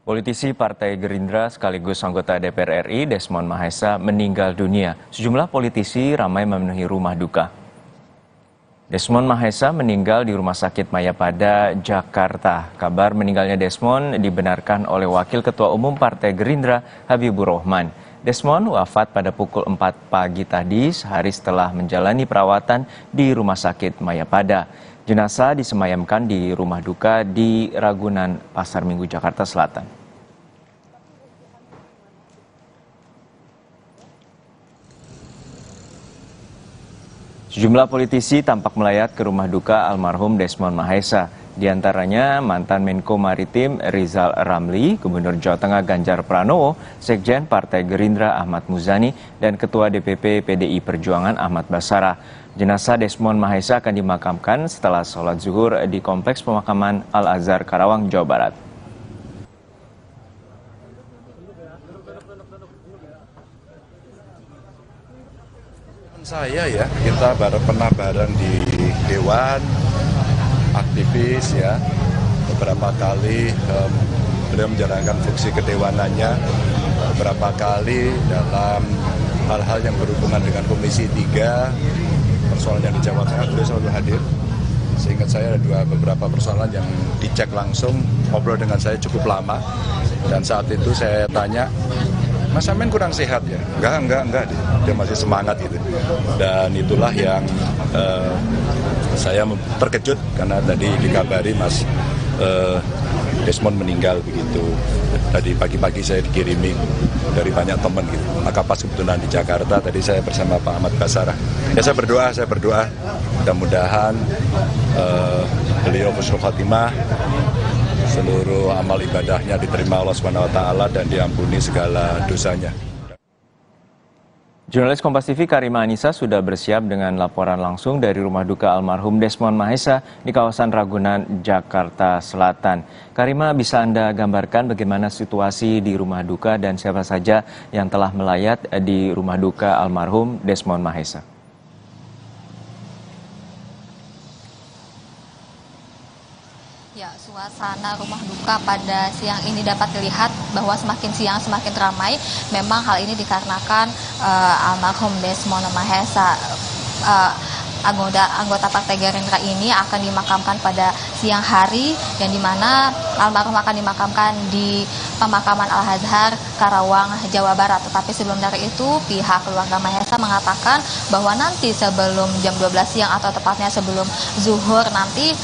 Politisi Partai Gerindra sekaligus anggota DPR RI Desmond Mahesa meninggal dunia. Sejumlah politisi ramai memenuhi rumah duka. Desmond Mahesa meninggal di Rumah Sakit Mayapada, Jakarta. Kabar meninggalnya Desmond dibenarkan oleh Wakil Ketua Umum Partai Gerindra Habibur Rahman. Desmond wafat pada pukul 4 pagi tadi sehari setelah menjalani perawatan di Rumah Sakit Mayapada. Jenazah disemayamkan di rumah duka di Ragunan, Pasar Minggu, Jakarta Selatan. Sejumlah politisi tampak melayat ke rumah duka almarhum Desmond Mahesa. Di antaranya mantan Menko Maritim Rizal Ramli, Gubernur Jawa Tengah Ganjar Pranowo, Sekjen Partai Gerindra Ahmad Muzani, dan Ketua DPP PDI Perjuangan Ahmad Basarah. Jenazah Desmond Mahesa akan dimakamkan setelah sholat zuhur di Kompleks Pemakaman Al-Azhar, Karawang, Jawa Barat. Kita pernah bareng di Dewan, aktivis ya, beberapa kali beliau menjalankan fungsi kedewanannya, beberapa kali dalam hal-hal yang berhubungan dengan Komisi 3, persoalan yang di Jawa Tengah beliau selalu hadir. Seingat saya ada beberapa persoalan yang dicek langsung, ngobrol dengan saya cukup lama, dan saat itu saya tanya, Mas Amin kurang sehat ya? Enggak, dia masih semangat gitu. Dan itulah yang saya terkejut karena tadi dikabari Mas Desmond meninggal begitu. Tadi pagi-pagi saya dikirimi dari banyak teman gitu. Maka pas kebetulan di Jakarta tadi saya bersama Pak Ahmad Basarah. Ya saya berdoa mudah-mudahan beliau husnul khotimah, seluruh amal ibadahnya diterima Allah SWT dan diampuni segala dosanya. Jurnalis Kompas TV Karima Anissa sudah bersiap dengan laporan langsung dari rumah duka almarhum Desmond Mahesa di kawasan Ragunan, Jakarta Selatan. Karima, bisa Anda gambarkan bagaimana situasi di rumah duka dan siapa saja yang telah melayat di rumah duka almarhum Desmond Mahesa? Ya, suasana rumah duka pada siang ini dapat dilihat bahwa semakin siang semakin ramai. Memang hal ini dikarenakan almarhum Desmond Mahesa, anggota Partai Gerindra ini akan dimakamkan pada siang hari, yang dimana almarhum akan dimakamkan di pemakaman Al-Azhar, Karawang, Jawa Barat. Tetapi sebelum dari itu, pihak keluarga Mahesa mengatakan bahwa nanti sebelum jam 12 siang atau tepatnya sebelum zuhur nanti,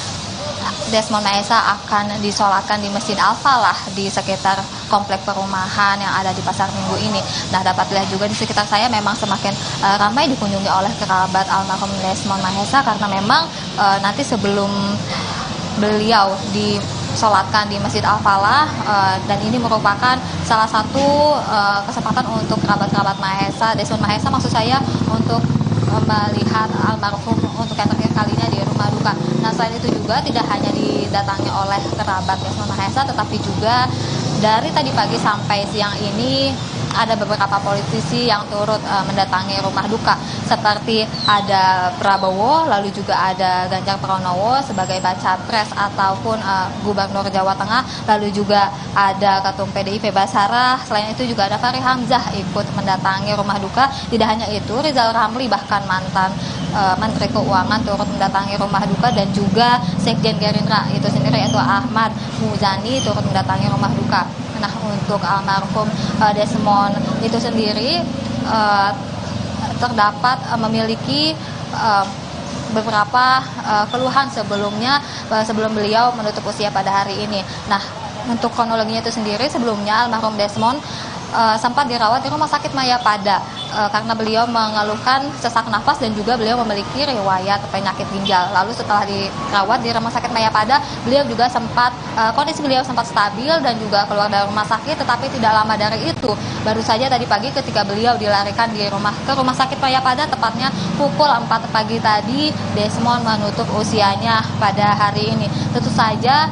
Desmond Mahesa akan disolatkan di Masjid Al-Falah di sekitar komplek perumahan yang ada di Pasar Minggu ini. Nah, dapat dilihat juga di sekitar saya memang semakin ramai dikunjungi oleh kerabat almarhum Desmond Mahesa, karena memang nanti sebelum beliau disolatkan di Masjid Al-Falah, dan ini merupakan salah satu kesempatan untuk kerabat-kerabat Mahesa, Desmond Mahesa maksud saya, untuk melihat almarhum untuk yang terakhir kalinya di rumah duka. Nah, selain itu juga tidak hanya didatangi oleh kerabat Desmond Mahesa, tetapi juga dari tadi pagi sampai siang ini ada beberapa politisi yang turut mendatangi rumah duka, seperti ada Prabowo, lalu juga ada Ganjar Pranowo sebagai baca pres ataupun Gubernur Jawa Tengah, lalu juga ada Ketum PDIP Basarah. Selain itu juga ada Fahri Hamzah ikut mendatangi rumah duka. Tidak hanya itu, Rizal Ramli, bahkan mantan Menteri Keuangan, turut mendatangi rumah duka, dan juga Sekjen Gerindra itu sendiri yaitu Ahmad Muzani turut mendatangi rumah duka. Nah, untuk almarhum Desmond itu sendiri terdapat memiliki beberapa keluhan sebelumnya sebelum beliau menutup usia pada hari ini. Nah, untuk kronologinya itu sendiri, sebelumnya almarhum Desmond sempat dirawat di Rumah Sakit Mayapada karena beliau mengeluhkan sesak nafas dan juga beliau memiliki riwayat penyakit ginjal. Lalu setelah dirawat di Rumah Sakit Mayapada, beliau juga kondisi beliau sempat stabil dan juga keluar dari rumah sakit. Tetapi tidak lama dari itu, baru saja tadi pagi ketika beliau dilarikan ke Rumah Sakit Mayapada, tepatnya pukul 4 pagi tadi, Desmond menutup usianya pada hari ini. Tentu saja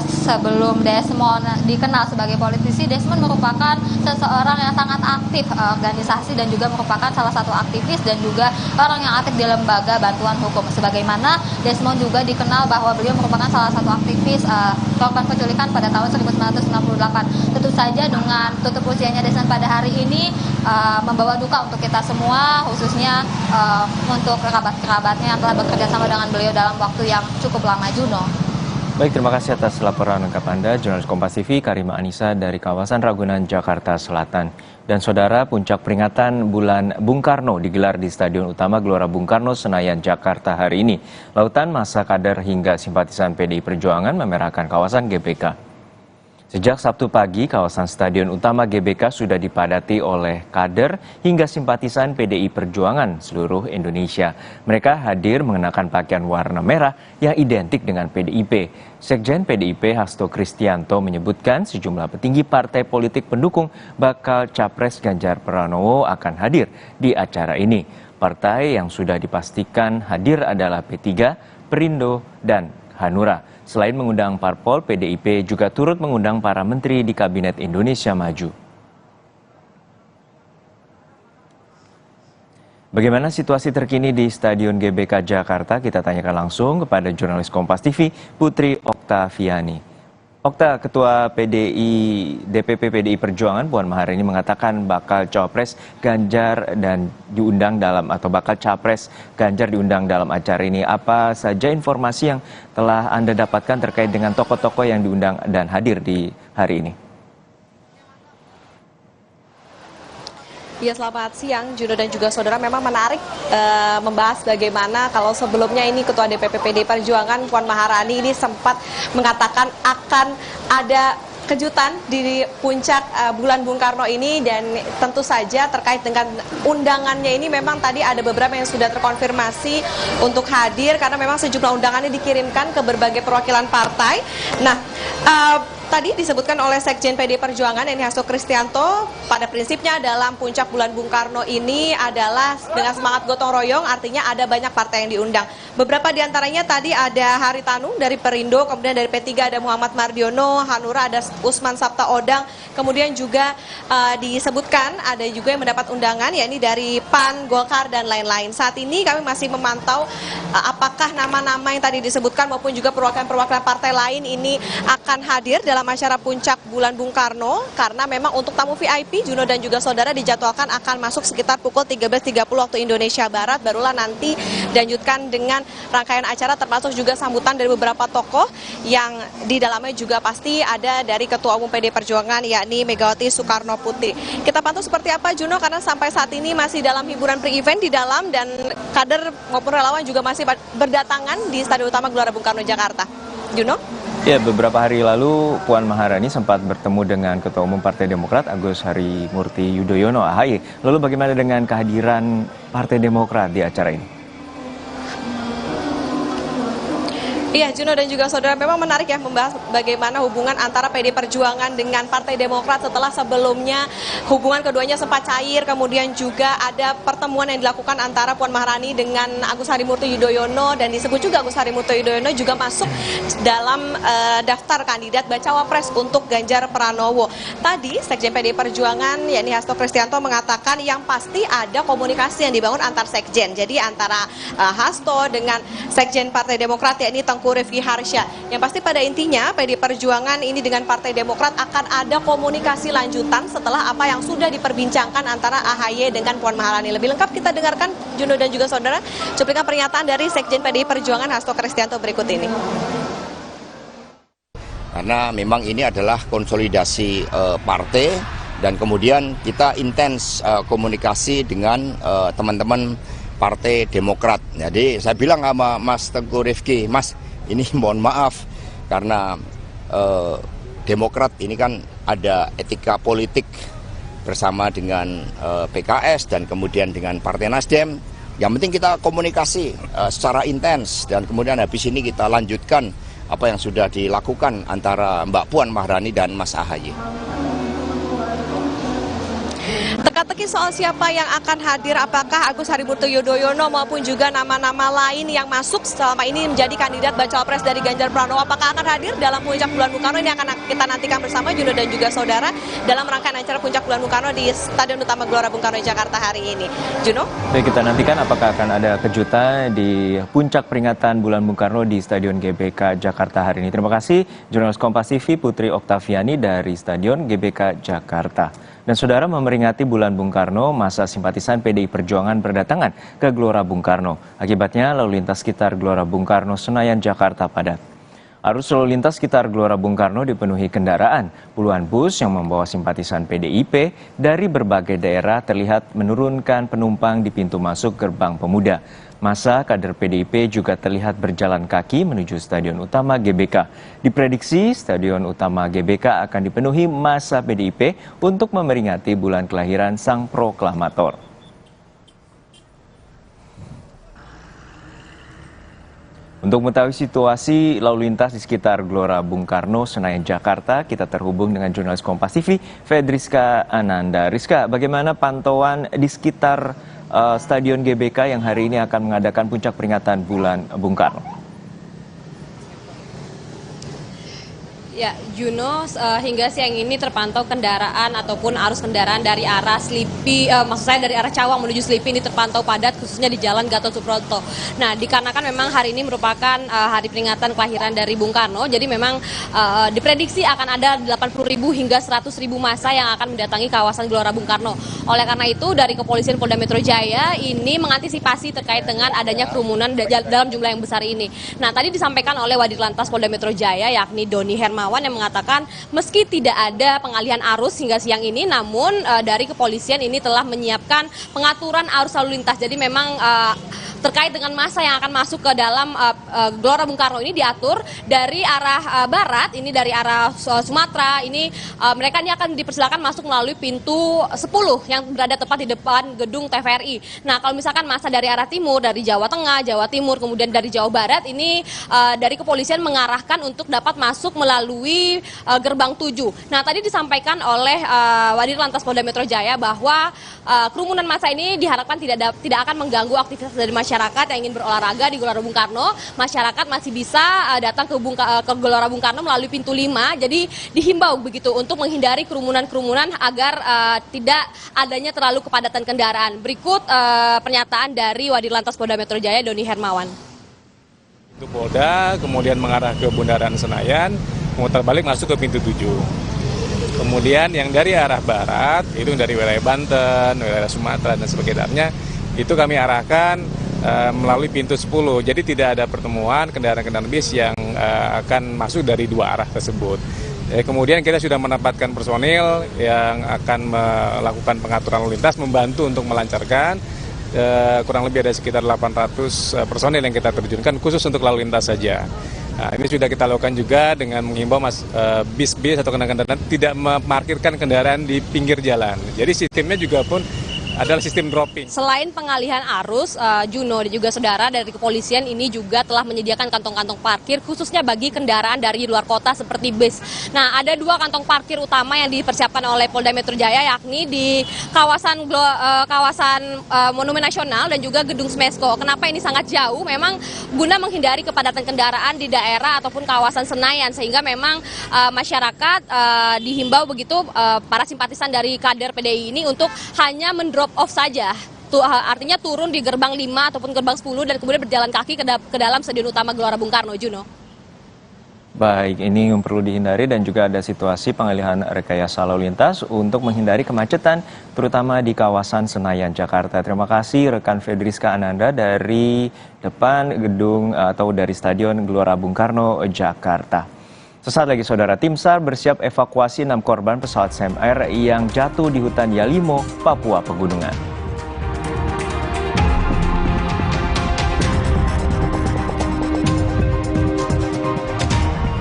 sebelum Desmond dikenal sebagai politisi, Desmond merupakan seseorang yang sangat aktif organisasi dan juga merupakan salah satu aktivis dan juga orang yang aktif di lembaga bantuan hukum. Sebagaimana Desmond juga dikenal bahwa beliau merupakan salah satu aktivis korban penculikan pada tahun 1998. Tentu saja dengan tutup usianya Desmond pada hari ini membawa duka untuk kita semua, khususnya untuk kerabat-kerabatnya yang telah bekerja sama dengan beliau dalam waktu yang cukup lama. Juno. Baik, terima kasih atas laporan lengkap Anda, jurnalis Kompas TV Karima Anissa dari kawasan Ragunan, Jakarta Selatan. Dan saudara, puncak peringatan Bulan Bung Karno digelar di Stadion Utama Gelora Bung Karno, Senayan, Jakarta hari ini. Lautan massa kader hingga simpatisan PDI Perjuangan memerahkan kawasan GBK. Sejak Sabtu pagi, kawasan Stadion Utama GBK sudah dipadati oleh kader hingga simpatisan PDI Perjuangan seluruh Indonesia. Mereka hadir mengenakan pakaian warna merah yang identik dengan PDIP. Sekjen PDIP Hasto Kristianto menyebutkan sejumlah petinggi partai politik pendukung bakal Capres Ganjar Pranowo akan hadir di acara ini. Partai yang sudah dipastikan hadir adalah P3, Perindo, dan Hanura. Selain mengundang parpol, PDIP juga turut mengundang para menteri di Kabinet Indonesia Maju. Bagaimana situasi terkini di Stadion GBK Jakarta? Kita tanyakan langsung kepada jurnalis Kompas TV, Putri Oktaviani. Okta, Ketua DPP PDI Perjuangan Puan Maharani mengatakan bakal Cawapres Ganjar dan diundang dalam atau bakal Capres Ganjar diundang dalam acara ini. Apa saja informasi yang telah Anda dapatkan terkait dengan tokoh-tokoh yang diundang dan hadir di hari ini? Ya, selamat siang Juno dan juga saudara. Memang menarik membahas bagaimana kalau sebelumnya ini Ketua DPP PDI Perjuangan Puan Maharani ini sempat mengatakan akan ada kejutan di puncak bulan Bung Karno ini, dan tentu saja terkait dengan undangannya ini memang tadi ada beberapa yang sudah terkonfirmasi untuk hadir karena memang sejumlah undangannya dikirimkan ke berbagai perwakilan partai. Nah, tadi disebutkan oleh Sekjen PDI Perjuangan ini Hasto Kristianto, pada prinsipnya dalam puncak bulan Bung Karno ini adalah dengan semangat gotong royong, artinya ada banyak partai yang diundang. Beberapa diantaranya tadi ada Haritanu dari Perindo, kemudian dari P3 ada Muhammad Mardiono, Hanura ada Usman Sabta Odang, kemudian juga disebutkan ada juga yang mendapat undangan yakni dari PAN, Golkar, dan lain-lain. Saat ini kami masih memantau apakah nama-nama yang tadi disebutkan maupun juga perwakilan-perwakilan partai lain ini akan hadir dalam acara puncak bulan Bung Karno, karena memang untuk tamu VIP, Juno dan juga saudara dijadwalkan akan masuk sekitar pukul 13.30 waktu Indonesia Barat, barulah nanti dilanjutkan dengan rangkaian acara termasuk juga sambutan dari beberapa tokoh yang di dalamnya juga pasti ada dari Ketua Umum PDI Perjuangan yakni Megawati Soekarno Putri. Kita pantau seperti apa Juno, karena sampai saat ini masih dalam hiburan pre-event di dalam dan kader maupun relawan juga masih berdatangan di Stadion Utama Gelora Bung Karno Jakarta. Juno? Ya, beberapa hari lalu Puan Maharani sempat bertemu dengan Ketua Umum Partai Demokrat Agus Harimurti Yudhoyono (AHY). Lalu bagaimana dengan kehadiran Partai Demokrat di acara ini? Iya, Juno dan juga saudara, memang menarik ya membahas bagaimana hubungan antara PDI Perjuangan dengan Partai Demokrat setelah sebelumnya hubungan keduanya sempat cair, kemudian juga ada pertemuan yang dilakukan antara Puan Maharani dengan Agus Harimurti Yudhoyono, dan disebut juga Agus Harimurti Yudhoyono juga masuk dalam daftar kandidat bacawa pres untuk Ganjar Pranowo. Tadi Sekjen PDI Perjuangan yakni Hasto Kristianto mengatakan yang pasti ada komunikasi yang dibangun antar sekjen. Jadi antara Hasto dengan Sekjen Partai Demokrat yakni Tengku Rifki Harsha. Yang pasti pada intinya PDI Perjuangan ini dengan Partai Demokrat akan ada komunikasi lanjutan setelah apa yang sudah diperbincangkan antara AHY dengan Puan Maharani. Lebih lengkap kita dengarkan Juno dan juga saudara cuplikan pernyataan dari Sekjen PDI Perjuangan Hasto Kristianto berikut ini. Karena memang ini adalah konsolidasi partai, dan kemudian kita intens komunikasi dengan teman-teman Partai Demokrat. Jadi saya bilang sama Mas Tengku Rifki, Mas, ini mohon maaf karena Demokrat ini kan ada etika politik bersama dengan PKS dan kemudian dengan Partai Nasdem. Yang penting kita komunikasi secara intens, dan kemudian habis ini kita lanjutkan apa yang sudah dilakukan antara Mbak Puan Maharani dan Mas AHY. teka-teki soal siapa yang akan hadir, apakah Agus Harimurti Yudhoyono maupun juga nama-nama lain yang masuk selama ini menjadi kandidat bacawa pres dari Ganjar Pranowo, apakah akan hadir dalam puncak bulan Bung Karno. Ini akan kita nantikan bersama Juno dan juga saudara dalam rangkaian acara puncak bulan Bung Karno di Stadion Utama Gelora Bung Karno Jakarta hari ini. Juno? Baik, kita nantikan apakah akan ada kejutan di puncak peringatan bulan Bung Karno di Stadion GBK Jakarta hari ini. Terima kasih jurnalis Kompas TV Putri Oktaviani dari Stadion GBK Jakarta. Dan saudara, memperingati bulan Bung Karno, masa simpatisan PDI Perjuangan berdatangan ke Gelora Bung Karno. Akibatnya lalu lintas sekitar Gelora Bung Karno Senayan Jakarta padat. Arus lalu lintas sekitar Gelora Bung Karno dipenuhi kendaraan. Puluhan bus yang membawa simpatisan PDIP dari berbagai daerah terlihat menurunkan penumpang di pintu masuk Gerbang Pemuda. Masa kader PDIP juga terlihat berjalan kaki menuju Stadion Utama GBK. Diprediksi Stadion Utama GBK akan dipenuhi masa PDIP untuk memperingati bulan kelahiran sang proklamator. Untuk mengetahui situasi lalu lintas di sekitar Gelora Bung Karno, Senayan, Jakarta, kita terhubung dengan jurnalis Kompas TV, Fedriska Ananda. Rizka, bagaimana pantauan di sekitar Stadion GBK yang hari ini akan mengadakan puncak peringatan bulan Bung Karno? Ya, Juno, hingga siang ini terpantau kendaraan ataupun arus kendaraan dari arah Slipi, maksud saya dari arah Cawang menuju Slipi ini terpantau padat, khususnya di Jalan Gatot Subroto. Nah, dikarenakan memang hari ini merupakan hari peringatan kelahiran dari Bung Karno, jadi memang diprediksi akan ada 80.000 hingga 100.000 massa yang akan mendatangi kawasan Gelora Bung Karno. Oleh karena itu, dari Kepolisian Polda Metro Jaya ini mengantisipasi terkait dengan adanya kerumunan dalam jumlah yang besar ini. Nah, tadi disampaikan oleh Wadir Lantas Polda Metro Jaya, yakni Doni Hermawan, yang mengatakan meski tidak ada pengalihan arus hingga siang ini, namun dari kepolisian ini telah menyiapkan pengaturan arus lalu lintas. Jadi memang terkait dengan massa yang akan masuk ke dalam Gelora Bung Karno ini diatur dari arah barat, ini dari arah Sumatera, ini mereka ini akan dipersilakan masuk melalui pintu 10 yang berada tepat di depan gedung TVRI. Nah, kalau misalkan massa dari arah timur, dari Jawa Tengah, Jawa Timur, kemudian dari Jawa Barat, ini dari kepolisian mengarahkan untuk dapat masuk melalui gerbang 7. Nah, tadi disampaikan oleh Wadir Lantas Polda Metro Jaya bahwa kerumunan massa ini diharapkan tidak akan mengganggu aktivitas dari masyarakat yang ingin berolahraga di Gelora Bung Karno. Masyarakat masih bisa datang ke Gelora Bung Karno melalui pintu 5. Jadi dihimbau begitu untuk menghindari kerumunan-kerumunan agar tidak adanya terlalu kepadatan kendaraan. Berikut pernyataan dari Wadir Lantas Polda Metro Jaya Doni Hermawan. Itu Polda kemudian mengarah ke Bundaran Senayan, memutar balik masuk ke pintu 7. Kemudian yang dari arah barat, itu dari wilayah Banten, wilayah Sumatera dan sebagainya, itu kami arahkan melalui pintu 10. Jadi tidak ada pertemuan kendaraan-kendaraan bis yang akan masuk dari dua arah tersebut. Kemudian kita sudah menempatkan personil yang akan melakukan pengaturan lalu lintas, membantu untuk melancarkan. Kurang lebih ada sekitar 800 personil yang kita terjunkan khusus untuk lalu lintas saja. Nah, ini sudah kita lakukan juga dengan mengimbau bis-bis atau kendaraan tidak memarkirkan kendaraan di pinggir jalan. Jadi sistemnya juga pun adalah sistem dropping. Selain pengalihan arus, Juno dan juga saudara, dari kepolisian ini juga telah menyediakan kantong-kantong parkir khususnya bagi kendaraan dari luar kota seperti bis. Nah, ada dua kantong parkir utama yang dipersiapkan oleh Polda Metro Jaya, yakni di kawasan Monumen Nasional dan juga Gedung Smesko. Kenapa ini sangat jauh? Memang guna menghindari kepadatan kendaraan di daerah ataupun kawasan Senayan, sehingga memang masyarakat dihimbau begitu para simpatisan dari kader PDI ini untuk hanya drop off saja. Artinya turun di gerbang 5 ataupun gerbang 10 dan kemudian berjalan kaki ke dalam Stadion Utama Gelora Bung Karno, Juno. Baik, ini yang perlu dihindari dan juga ada situasi pengalihan rekayasa lalu lintas untuk menghindari kemacetan terutama di kawasan Senayan, Jakarta. Terima kasih rekan Fedriska Ananda dari depan gedung atau dari Stadion Gelora Bung Karno, Jakarta. Sesaat lagi saudara, tim SAR bersiap evakuasi 6 korban pesawat Sam Air yang jatuh di hutan Yalimo, Papua Pegunungan.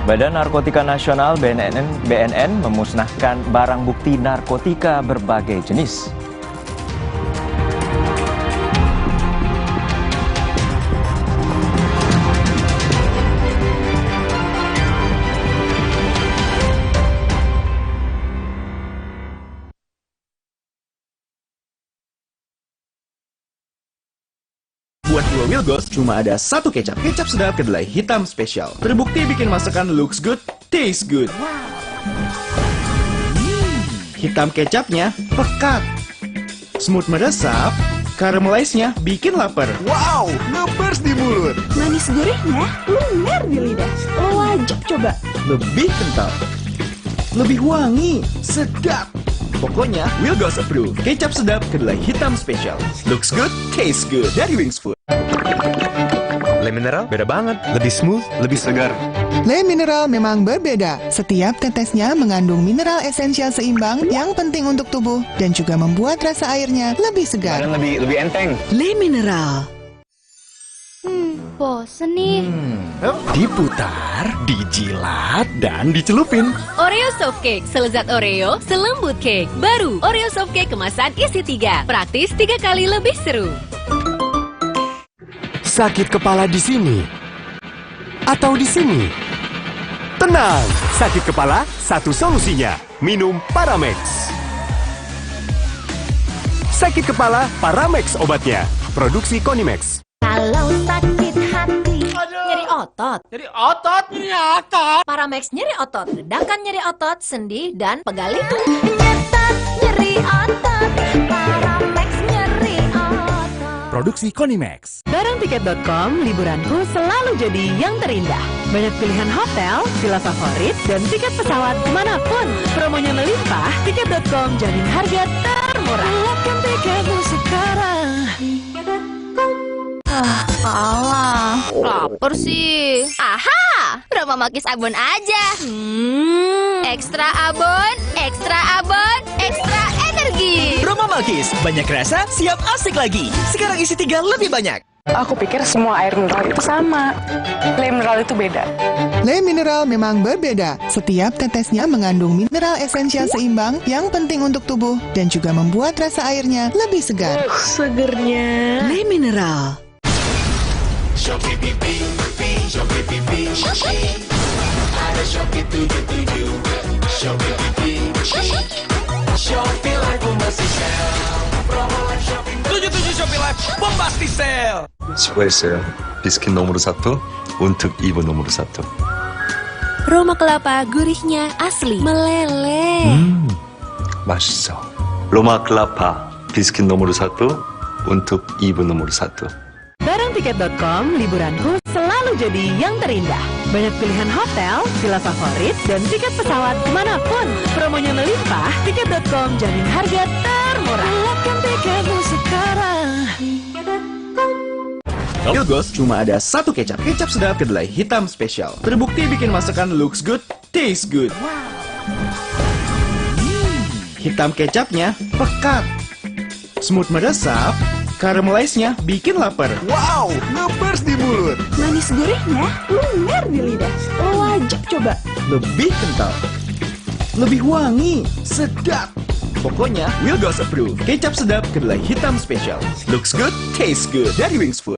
Badan Narkotika Nasional BNN memusnahkan barang bukti narkotika berbagai jenis. Wilgos cuma ada satu kecap. Kecap sedap kedelai hitam spesial. Terbukti bikin masakan looks good, taste good. Hitam kecapnya pekat. Smooth meresap. Caramelize-nya bikin lapar. Wow, ngebers di mulut. Manis gurihnya lumer di lidah. Lo wajib coba. Lebih kental. Lebih wangi. Sedap. Pokoknya Wilgos approve. Kecap sedap kedelai hitam spesial. Looks good, taste good. Dari Wings Food. Le Mineral beda banget, lebih smooth, lebih segar. Le Mineral memang berbeda. Setiap tetesnya mengandung mineral esensial seimbang yang penting untuk tubuh dan juga membuat rasa airnya lebih segar. Dan lebih enteng. Le Mineral. Bosen nih. Diputar, dijilat, dan dicelupin. Oreo Soft Cake, selezat Oreo, selembut cake. Baru, Oreo Soft Cake kemasan isi 3. Praktis 3 kali lebih seru. Sakit kepala di sini atau di sini? Tenang, sakit kepala satu solusinya. Minum Paramex. Sakit kepala, Paramex obatnya. Produksi Konimex. Kalau sakit hati, nyeri otot. Paramex nyeri otot, redakan nyeri otot, sendi, dan pegal itu. Nyeri otot, Paramex nyeri otot. Produksi Konimex. Barang tiket.com, liburanku selalu jadi yang terindah. Banyak pilihan hotel, villa favorit, dan tiket pesawat kemanapun. Promonya melimpah, tiket.com jamin harga termurah. Lihatkan tiketmu sekarang. Alah, lapar sih. Aha, Roma Makis Abon aja. Ekstra abon, ekstra abon, ekstra energi. Roma Makis, banyak rasa, siap asik lagi. Sekarang isi 3 lebih banyak. Aku pikir semua air mineral itu sama. Le Mineral itu beda. Le Mineral memang berbeda. Setiap tetesnya mengandung mineral esensial seimbang yang penting untuk tubuh dan juga membuat rasa airnya lebih segar. Segernya. Le Mineral. Shopee pipi, Shopee pipi, ada Shopee 77, Shopee pipi, Shopee Live Bombastic Sale, promo live shopping 77 Shopee Live Bombastic Sale. 수고했어요. 비스킷 너머로 사토, 운특 이브 너머로 사토. Roma kelapa gurihnya asli, meleleh. 맛있어. 로마 클라파, 비스킷 너머로 사토, 운특 이브 너머로 사토. Barang tiket.com, liburanku selalu jadi yang terindah. Banyak pilihan hotel, villa favorit, dan tiket pesawat kemanapun. Promonya melimpah, tiket.com jamin harga termurah. Lihatkan tiketmu sekarang. Wilgos cuma ada satu kecap. Kecap sedap kedelai hitam spesial. Terbukti bikin masakan looks good, taste good. Hitam kecapnya pekat. Smooth meresap. Caramelize-nya bikin lapar. Wow, ngebers di mulut. Manis gurihnya lumer di lidah. Lo wajib coba. Lebih kental. Lebih wangi. Sedap. Pokoknya Wilgos approve. Kecap sedap kedelai hitam spesial. Looks good, taste good. Dari Wings Food.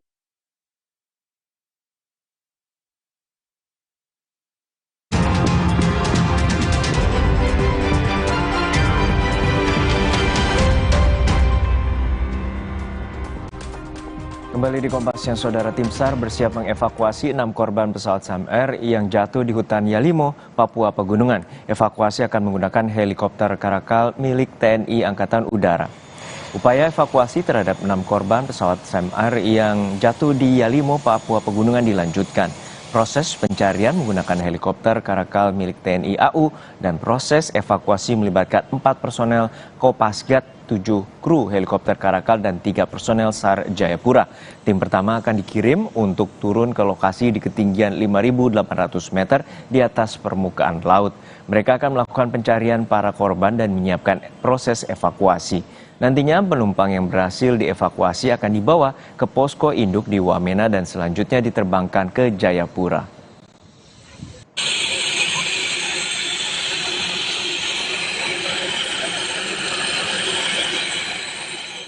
Kembali di Kompas Siang, Saudara. Tim SAR bersiap mengevakuasi 6 korban pesawat Sam Air yang jatuh di hutan Yalimo, Papua Pegunungan. Evakuasi akan menggunakan helikopter Karakal milik TNI Angkatan Udara. Upaya evakuasi terhadap 6 korban pesawat Sam Air yang jatuh di Yalimo, Papua Pegunungan dilanjutkan. Proses pencarian menggunakan helikopter Karakal milik TNI AU dan proses evakuasi melibatkan 4 personel Kopasgat, 7 kru helikopter Karakal dan 3 personel SAR Jayapura. Tim pertama akan dikirim untuk turun ke lokasi di ketinggian 5.800 meter di atas permukaan laut. Mereka akan melakukan pencarian para korban dan menyiapkan proses evakuasi. Nantinya penumpang yang berhasil dievakuasi akan dibawa ke posko induk di Wamena dan selanjutnya diterbangkan ke Jayapura.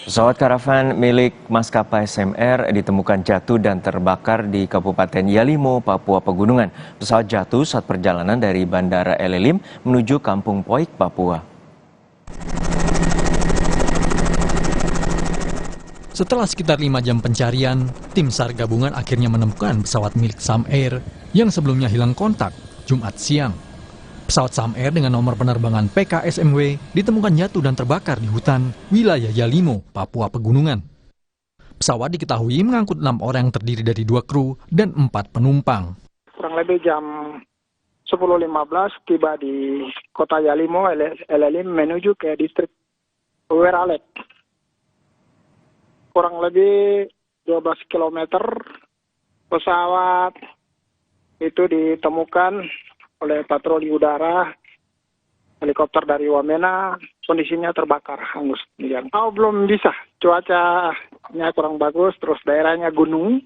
Pesawat karavan milik maskapai Sam Air ditemukan jatuh dan terbakar di Kabupaten Yalimo, Papua Pegunungan. Pesawat jatuh saat perjalanan dari Bandara Elelim menuju Kampung Poik, Papua. Setelah sekitar 5 jam pencarian, tim SAR gabungan akhirnya menemukan pesawat milik Sam Air yang sebelumnya hilang kontak Jumat siang. Pesawat Sam Air dengan nomor penerbangan PKSMW ditemukan jatuh dan terbakar di hutan wilayah Yalimo, Papua Pegunungan. Pesawat diketahui mengangkut 6 orang yang terdiri dari 2 kru dan 4 penumpang. Kurang lebih jam 10.15 tiba di kota Yalimo, LLM menuju ke distrik Weralet. Kurang lebih 12 km pesawat itu ditemukan oleh patroli udara helikopter dari Wamena, kondisinya terbakar, hangus. Belum bisa, cuacanya kurang bagus, terus daerahnya gunung,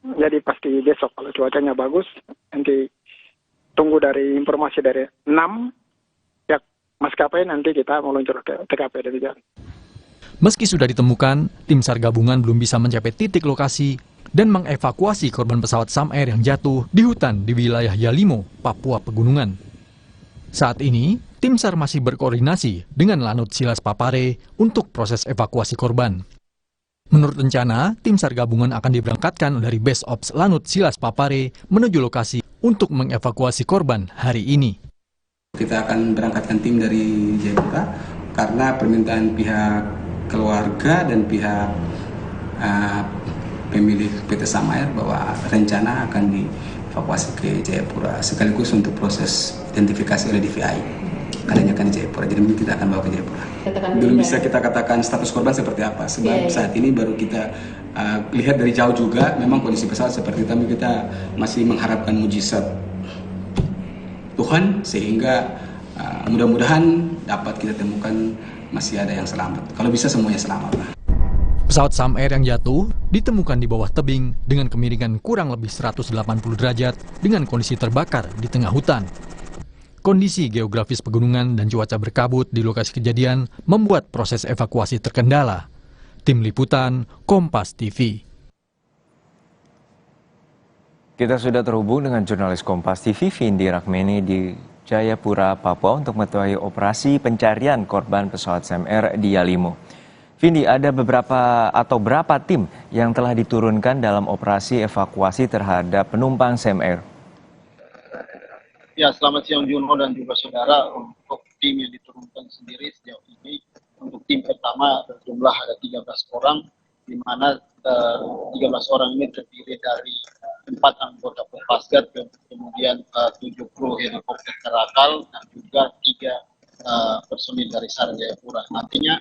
jadi pasti besok kalau cuacanya bagus, nanti tunggu dari informasi dari 6 ya maskapai, nanti kita meluncur ke TKP dari jalan. Meski sudah ditemukan, tim SAR gabungan belum bisa mencapai titik lokasi dan mengevakuasi korban pesawat Sam Air yang jatuh di hutan di wilayah Yalimo, Papua Pegunungan. Saat ini, tim SAR masih berkoordinasi dengan Lanut Silas Papare untuk proses evakuasi korban. Menurut rencana, tim SAR gabungan akan diberangkatkan dari Base Ops Lanut Silas Papare menuju lokasi untuk mengevakuasi korban hari ini. Kita akan berangkatkan tim dari Jayapura karena permintaan pihak keluarga dan pihak pemilik PT Sam Air bahwa rencana akan dievakuasi ke Jayapura sekaligus untuk proses identifikasi oleh DVI. Adanya kan di Jayapura, jadi kita akan bawa ke Jayapura. Belum bisa kita katakan status korban seperti apa, sebab saat ini baru kita lihat dari jauh juga, memang kondisi pesawat seperti itu, tapi kita masih mengharapkan mujizat Tuhan sehingga mudah-mudahan dapat kita temukan masih ada yang selamat. Kalau bisa semuanya selamat lah. Pesawat Sam Air yang jatuh ditemukan di bawah tebing dengan kemiringan kurang lebih 180 derajat dengan kondisi terbakar di tengah hutan. Kondisi geografis pegunungan dan cuaca berkabut di lokasi kejadian membuat proses evakuasi terkendala. Tim Liputan, Kompas TV. Kita sudah terhubung dengan jurnalis Kompas TV, Vindi Rakmeni di Jayapura, Papua untuk mengetahui operasi pencarian korban pesawat Sam Air di Yalimo. Vindi, ada berapa tim yang telah diturunkan dalam operasi evakuasi terhadap penumpang Sam Air? Ya, selamat siang Juno dan juga saudara. Untuk tim yang diturunkan sendiri sejauh ini, untuk tim pertama berjumlah ada 13 orang, di mana 13 orang ini terdiri dari 4 anggota Kopasgat, kemudian 7 kru helikopter Karakal, dan juga 3 personil dari SAR Jayapura. Nantinya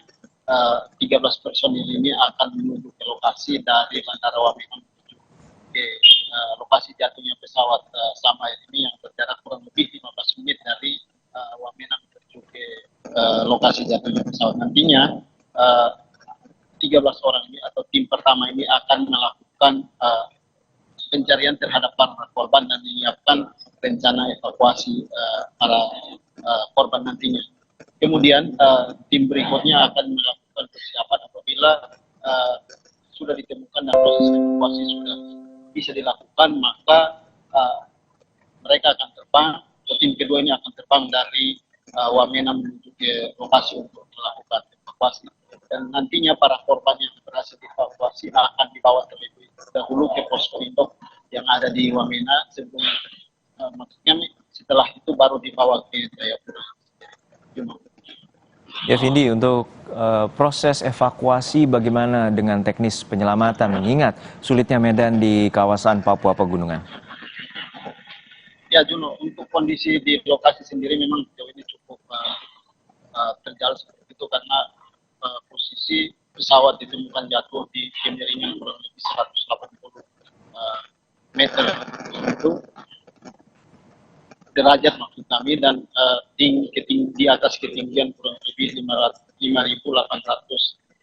13 personil ini akan menuju ke lokasi dari Bandara Wamena menuju ke lokasi jatuhnya pesawat Sam Air ini yang berjarak kurang lebih 15 menit dari Wamena menuju ke lokasi jatuhnya pesawat. Nantinya 13 orang ini atau tim pertama ini akan melakukan pencarian terhadap para korban dan menyiapkan rencana evakuasi para korban nantinya. Kemudian tim berikutnya akan melakukan persiapan apabila sudah ditemukan dan proses evakuasi sudah bisa dilakukan, maka mereka akan terbang, atau tim kedua ini akan terbang dari Wamena menuju ke lokasi untuk melakukan evakuasi. Dan nantinya para korban yang berhasil dievakuasi akan dibawa terlebih dahulu ke posko induk yang ada di Wamena sebelum maksudnya setelah itu baru dibawa ke Jayapura. Ya Vindi, untuk proses evakuasi bagaimana dengan teknis penyelamatan mengingat sulitnya medan di kawasan Papua Pegunungan? Ya Juno, untuk kondisi di lokasi sendiri memang sejauh ini cukup terjal seperti itu karena posisi pesawat ditemukan jatuh di kemiringan kurang lebih 180 meter itu derajat maksud kami, dan di atas ketinggian kurang lebih 5.800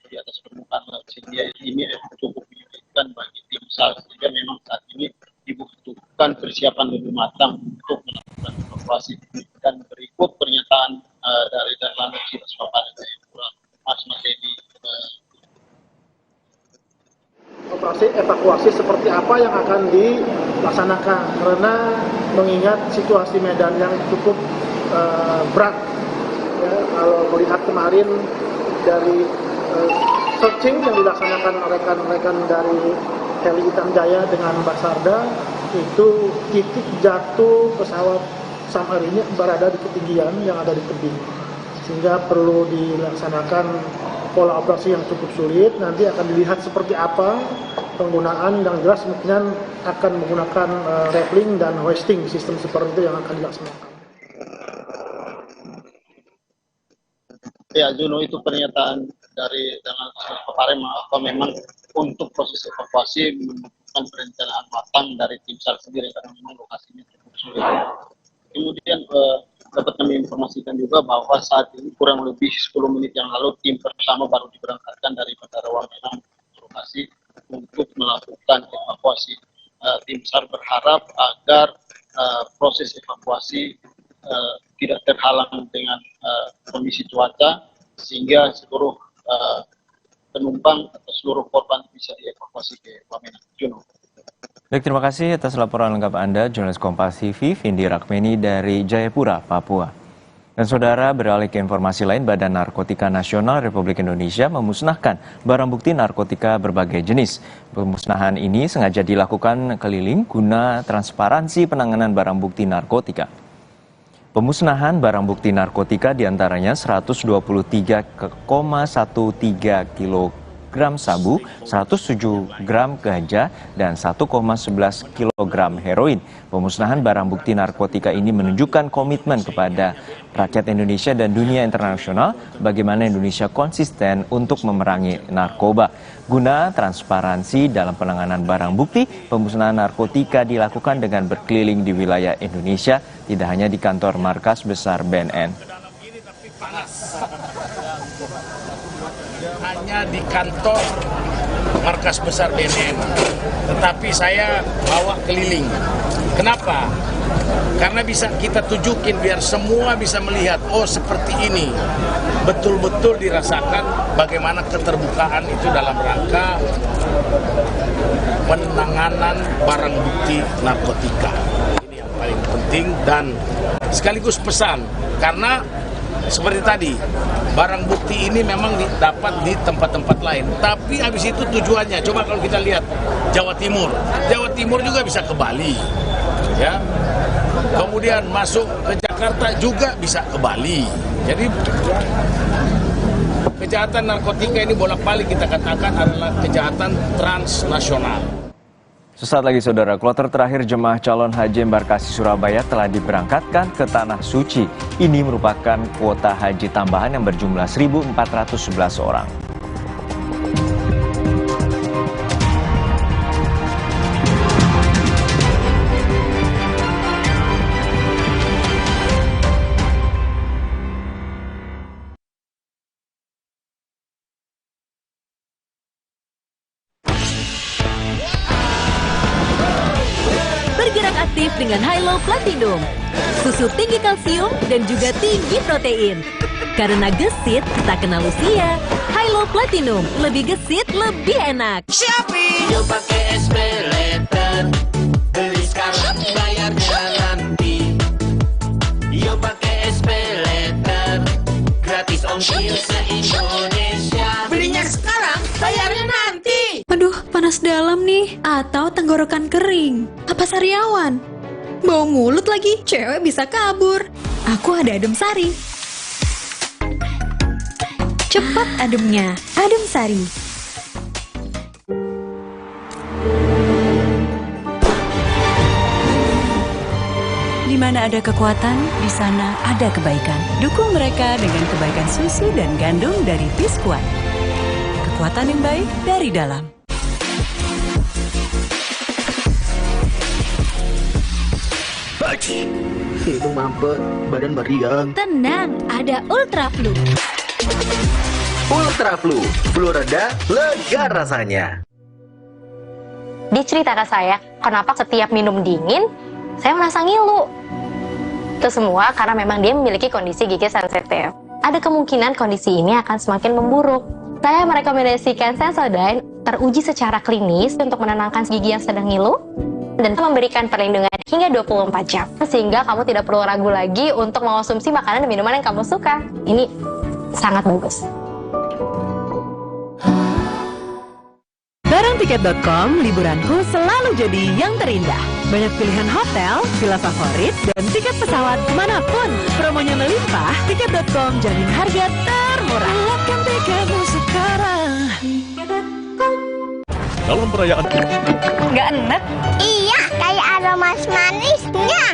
di atas permukaan laut, sehingga ini cukup menyulitkan bagi tim SAR, sehingga memang saat ini dibutuhkan persiapan lebih matang untuk melakukan evakuasi. Dan berikut pernyataan dari Lanut Silas Papare Jayapura, Mas Edi. Operasi evakuasi seperti apa yang akan dilaksanakan, karena mengingat situasi medan yang cukup berat ya, kalau melihat kemarin dari searching yang dilaksanakan rekan-rekan dari Heli Hitam Jaya dengan Basarda, itu titik jatuh pesawat Sam Air ini berada di ketinggian yang ada di tebing, sehingga perlu dilaksanakan pola operasi yang cukup sulit. Nanti akan dilihat seperti apa penggunaan, yang jelas mungkin akan menggunakan rappelling dan hoisting sistem seperti itu yang akan dilaksanakan. Ya, Juno, itu pernyataan dari dengan kemarin apa memang untuk proses evakuasi membutuhkan perencanaan matang dari tim SAR sendiri karena memang lokasinya cukup sulit. Kemudian dapat kami informasikan juga bahwa saat ini kurang lebih 10 menit yang lalu tim pertama baru diberangkatkan dari Bandara Wamena lokasi untuk melakukan evakuasi. Tim SAR berharap agar proses evakuasi tidak terhalang dengan kondisi cuaca, sehingga seluruh penumpang atau seluruh korban bisa dievakuasi ke Wamena. Juno. Baik, terima kasih atas laporan lengkap Anda, jurnalis Kompas TV, Vindi Rakmeni dari Jayapura, Papua. Dan saudara, beralih ke informasi lain, Badan Narkotika Nasional Republik Indonesia memusnahkan barang bukti narkotika berbagai jenis. Pemusnahan ini sengaja dilakukan keliling guna transparansi penanganan barang bukti narkotika. Pemusnahan barang bukti narkotika diantaranya 123,13 kg sabu, 107 gram ganja, dan 1,11 kg heroin. Pemusnahan barang bukti narkotika ini menunjukkan komitmen kepada rakyat Indonesia dan dunia internasional bagaimana Indonesia konsisten untuk memerangi narkoba. Guna transparansi dalam penanganan barang bukti, pemusnahan narkotika dilakukan dengan berkeliling di wilayah Indonesia, tidak hanya di kantor markas besar BNN. Hanya di kantor markas besar BNN, tetapi saya bawa keliling. Kenapa? Karena bisa kita tunjukin biar semua bisa melihat, oh seperti ini. Betul-betul dirasakan bagaimana keterbukaan itu dalam rangka penanganan barang bukti narkotika. Ini yang paling penting dan sekaligus pesan, karena seperti tadi, barang bukti ini memang dapat di tempat-tempat lain. Tapi habis itu tujuannya, coba kalau kita lihat Jawa Timur juga bisa ke Bali, ya. Kemudian masuk ke Jakarta juga bisa ke Bali. Jadi kejahatan narkotika ini bolak-balik kita katakan adalah kejahatan transnasional. Sesaat lagi saudara, kloter terakhir jemaah calon haji embarkasi Surabaya telah diberangkatkan ke Tanah Suci. Ini merupakan kuota haji tambahan yang berjumlah 1.411 orang. Bergerak aktif dengan Hilo Platinum. Susu tinggi kalsium dan juga tinggi protein. Karena gesit tak kenal usia. Hilo Platinum, lebih gesit, lebih enak. Shopee, yuk pakai SPayLater. Beli sekarang, bayarnya nanti. Yuk pakai SPayLater. Gratis ongkir se-Indonesia. Belinya sekarang, bayarnya nanti. Aduh, panas dalam nih. Atau tenggorokan kering. Apa sariawan? Bau mulut lagi, cewek bisa kabur. Aku ada adem sari. Cepat ademnya, adem sari. Di mana ada kekuatan, di sana ada kebaikan. Dukung mereka dengan kebaikan susu dan gandum dari Biskuat. Kekuatan yang baik dari dalam. Itu mampet, badan meriang. Tenang, ada Ultra Flu. Ultra Flu, flu reda, lega rasanya. Diceritakan saya, kenapa setiap minum dingin, saya merasa ngilu. Itu semua karena memang dia memiliki kondisi gigi sensitif. Ada kemungkinan kondisi ini akan semakin memburuk. Saya merekomendasikan Sensodyne teruji secara klinis untuk menenangkan gigi yang sedang ngilu dan memberikan perlindungan hingga 24 jam. Sehingga kamu tidak perlu ragu lagi untuk mengonsumsi makanan dan minuman yang kamu suka. Ini sangat bagus. tiket.com, liburanku selalu jadi yang terindah. Banyak pilihan hotel, villa favorit, dan tiket pesawat kemanapun. Promonya melimpah, tiket.com jamin harga termurah. Dapatkan tiketmu sekarang. Dalam perayaan Nggak enak? Iya, kayak ada manis-manisnya.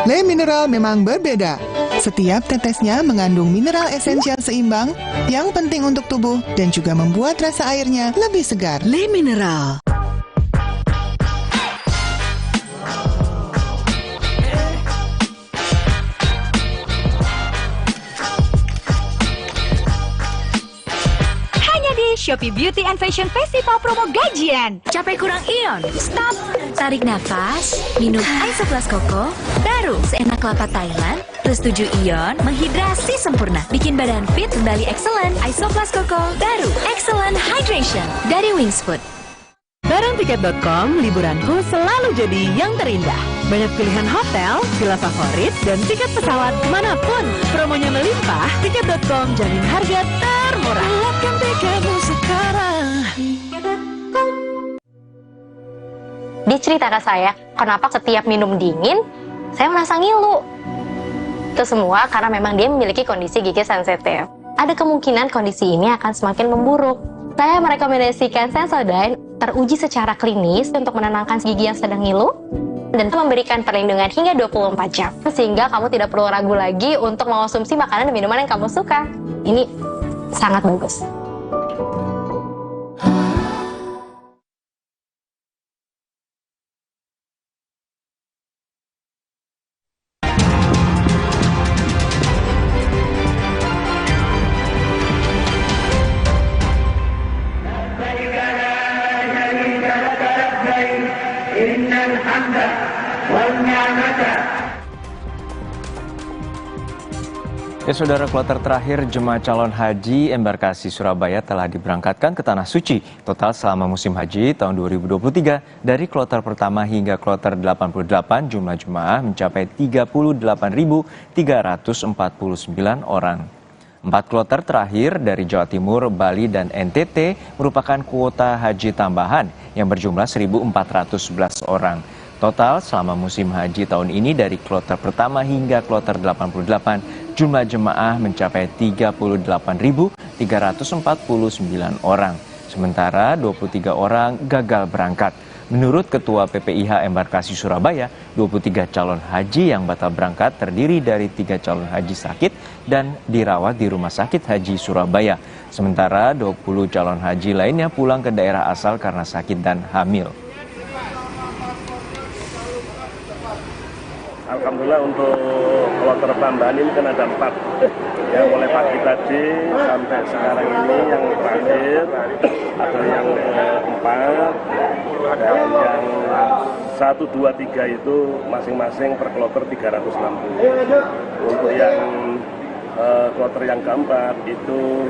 Le Mineral memang berbeda. Setiap tetesnya mengandung mineral esensial seimbang yang penting untuk tubuh dan juga membuat rasa airnya lebih segar. Le Mineral. Shopee Beauty and Fashion Festival promo gajian. Capek kurang ion? Stop. Tarik nafas, minum Isoplas Koko, baru seenak kelapa Thailand, plus 7 ion, menghidrasi sempurna. Bikin badan fit kembali excellent. Isoplas Koko, baru excellent hydration dari Wings Food. Bareng tiket.com, liburanku selalu jadi yang terindah. Banyak pilihan hotel, villa favorit, dan tiket pesawat kemanapun. Promonya melimpah, tiket.com jamin harga termurah. Dapatkan tiketmu sekarang. Dia cerita ke saya, kenapa setiap minum dingin, saya merasa ngilu. Itu semua karena memang dia memiliki kondisi gigi sensitif. Ada kemungkinan kondisi ini akan semakin memburuk. Saya merekomendasikan Sensodyne teruji secara klinis untuk menenangkan gigi yang sedang ngilu dan memberikan perlindungan hingga 24 jam. Sehingga kamu tidak perlu ragu lagi untuk mengonsumsi makanan dan minuman yang kamu suka. Ini sangat bagus. Ya, saudara, kloter terakhir jemaah calon haji embarkasi Surabaya telah diberangkatkan ke Tanah Suci. Total selama musim haji tahun 2023, dari kloter pertama hingga kloter 88, jumlah jemaah mencapai 38.349 orang. 4 kloter terakhir dari Jawa Timur, Bali, dan NTT merupakan kuota haji tambahan yang berjumlah 1.411 orang. Total selama musim haji tahun ini dari kloter pertama hingga kloter 88, jumlah jemaah mencapai 38.349 orang. Sementara 23 orang gagal berangkat. Menurut Ketua PPIH Embarkasi Surabaya, 23 calon haji yang batal berangkat terdiri dari 3 calon haji sakit dan dirawat di Rumah Sakit Haji Surabaya. Sementara 20 calon haji lainnya pulang ke daerah asal karena sakit dan hamil. Alhamdulillah untuk kloter tambahan ini kan ada 4 yang mulai pagi tadi sampai sekarang ini yang terakhir ada yang 4 dan yang 1, 2, 3 itu masing-masing per kloter 360. Untuk yang kloter yang keempat itu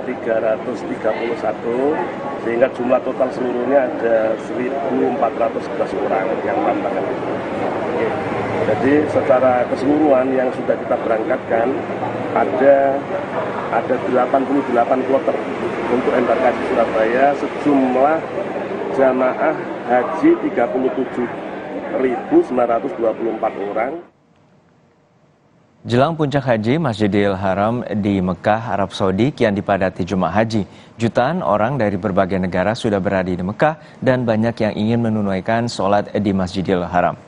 331, sehingga jumlah total seluruhnya ada 1.411 orang yang tantangan itu. Jadi secara keseluruhan yang sudah kita berangkatkan ada 88 kloter untuk embarkasi Surabaya, sejumlah jamaah haji 37.924 orang. Jelang puncak haji Masjidil Haram di Mekah, Arab Saudi kian dipadati jemaah haji. Jutaan orang dari berbagai negara sudah berada di Mekah dan banyak yang ingin menunaikan sholat di Masjidil Haram.